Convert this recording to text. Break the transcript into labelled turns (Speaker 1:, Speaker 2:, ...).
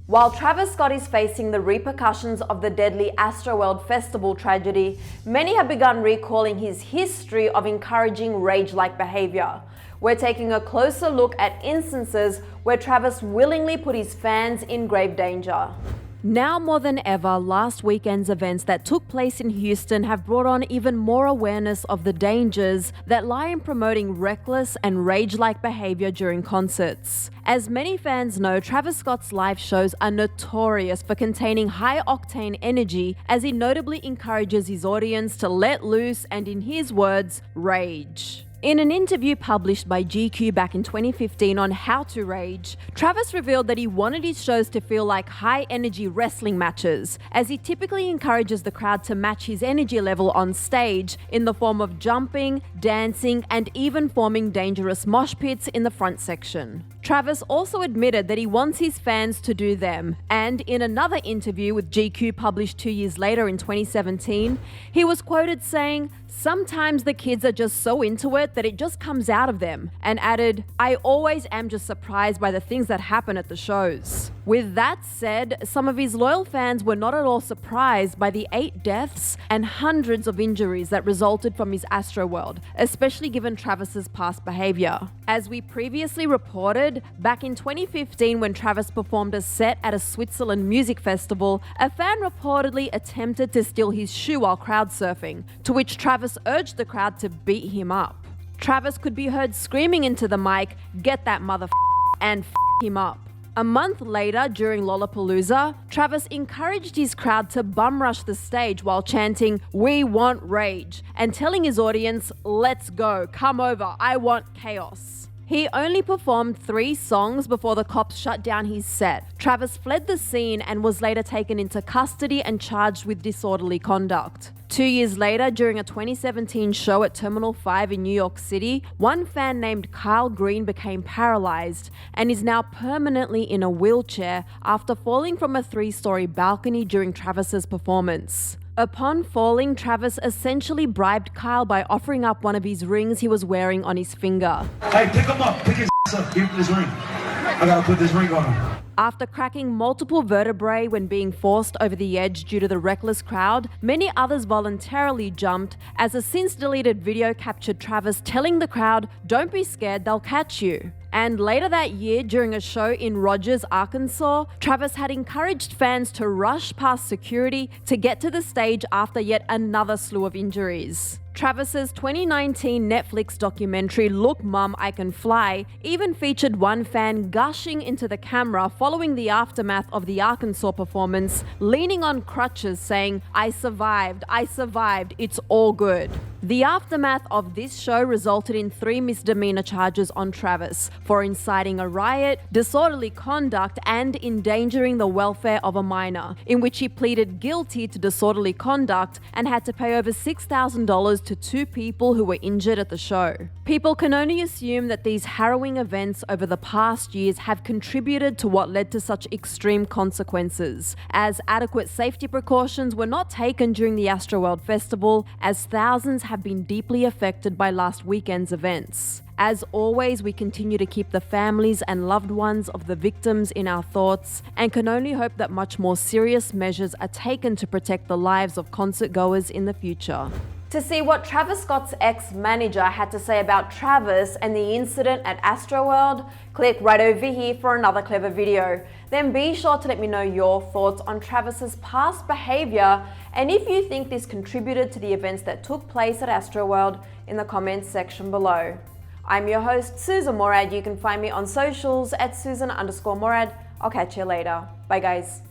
Speaker 1: While Travis Scott is facing the repercussions of the deadly Astroworld Festival tragedy, many have begun recalling his history of encouraging rage-like behavior. We're taking a closer look at instances where Travis willingly put his fans in grave danger. Now more than ever, last weekend's events that took place in Houston have brought on even more awareness of the dangers that lie in promoting reckless and rage-like behavior during concerts. As many fans know, Travis Scott's live shows are notorious for containing high-octane energy, as he notably encourages his audience to let loose and, in his words, rage. In an interview published by GQ back in 2015 on How to Rage, Travis revealed that he wanted his shows to feel like high-energy wrestling matches, as he typically encourages the crowd to match his energy level on stage in the form of jumping, dancing, and even forming dangerous mosh pits in the front section. Travis also admitted that he wants his fans to do them, and in another interview with GQ published 2 years later in 2017, he was quoted saying, "Sometimes the kids are just so into it that it just comes out of them," and added, "I always am just surprised by the things that happen at the shows." With that said, some of his loyal fans were not at all surprised by the 8 deaths and hundreds of injuries that resulted from his Astroworld, especially given Travis's past behavior. As we previously reported, back in 2015 when Travis performed a set at a Switzerland music festival, a fan reportedly attempted to steal his shoe while crowd surfing, to which Travis urged the crowd to beat him up. Travis could be heard screaming into the mic, "Get that and him up." A month later, during Lollapalooza, Travis encouraged his crowd to bum rush the stage while chanting, "We want rage," and telling his audience, "Let's go, come over, I want chaos." He only performed 3 songs before the cops shut down his set. Travis fled the scene and was later taken into custody and charged with disorderly conduct. 2 years later, during a 2017 show at Terminal 5 in New York City, one fan named Kyle Green became paralyzed and is now permanently in a wheelchair after falling from a 3-story balcony during Travis's performance. Upon falling, Travis essentially bribed Kyle by offering up one of his rings he was wearing on his finger.
Speaker 2: "Hey, pick him up, pick his up, give him this ring. I gotta put this ring on him."
Speaker 1: After cracking multiple vertebrae when being forced over the edge due to the reckless crowd, many others voluntarily jumped, as a since-deleted video captured Travis telling the crowd, "Don't be scared, they'll catch you." And later that year, during a show in Rogers, Arkansas, Travis had encouraged fans to rush past security to get to the stage after yet another slew of injuries. Travis's 2019 Netflix documentary Look Mum, I Can Fly even featured one fan gushing into the camera following the aftermath of the Arkansas performance, leaning on crutches saying, I survived, it's all good." The aftermath of this show resulted in 3 misdemeanor charges on Travis for inciting a riot, disorderly conduct, and endangering the welfare of a minor, in which he pleaded guilty to disorderly conduct and had to pay over $6,000 to 2 people who were injured at the show. People can only assume that these harrowing events over the past years have contributed to what led to such extreme consequences, as adequate safety precautions were not taken during the Astroworld Festival, as thousands have been deeply affected by last weekend's events. As always, we continue to keep the families and loved ones of the victims in our thoughts and can only hope that much more serious measures are taken to protect the lives of concert goers in the future. To see what Travis Scott's ex-manager had to say about Travis and the incident at Astroworld, click right over here for another clever video. Then be sure to let me know your thoughts on Travis's past behavior and if you think this contributed to the events that took place at Astroworld in the comments section below. I'm your host, Susan Morad. You can find me on socials at Susan_Morad. I'll catch you later. Bye guys.